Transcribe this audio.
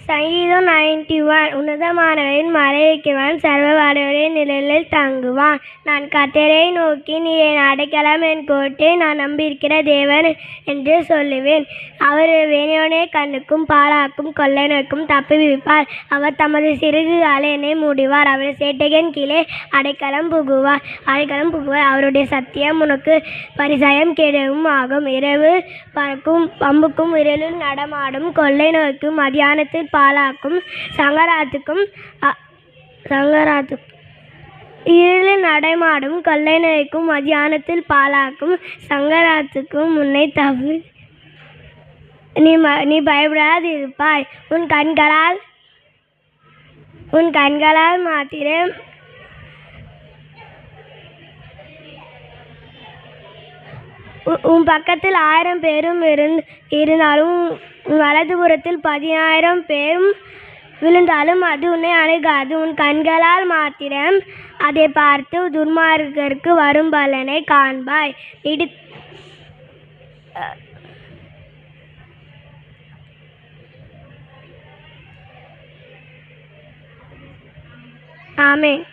சங்கீதம் 91. உன்னதமானவரின் மறைவிக்கிறவன் சர்வ வல்லவருடைய நிழலில் தங்குவான். நான் கர்த்தரை நோக்கி, நீர் என் அடைக்கலம், என் கோட்டை, நான் நம்பியிருக்கிற தேவன் என்று சொல்லுவேன். அவர் வேணியோனே கண்ணுக்கும் பாழாக்கும் கொள்ளை நோய்க்கும் தப்புவிப்பார். அவர் தமது சிறகுகளால் என்னை மூடுவார். அவர் சேட்டையின் கீழே அடைக்கலம் புகுவார். அவருடைய சத்தியம் உனக்கு பரிசயம் கேடவும் ஆகும். இரவு பறக்கும் பம்புக்கும் இருளில் நடமாடும் கொள்ளை நோய்க்கும் மத்தியானத்தில் பாழாக்கும் சங்கராத்துக்கும் இருளில் நடமாடும் கொள்ளை நோய்க்கும் மத்தியானத்தில் பாழாக்கும் சங்கராத்துக்கும் முன்னை தப்பு நீ பயப்படாதிருப்பாய். உன் கண்களால் மாத்திரம் உன் பக்கத்தில் 1000 பேரும் இருந்தாலும், உன் வலதுபுறத்தில் 10,000 பேரும் விழுந்தாலும் அது உன்னை அணுகாது. உன் கண்களால் மாத்திரம் அதை பார்த்து துன்மார்க்கருக்கு வரும் பலனை காண்பாய். ஆமென்.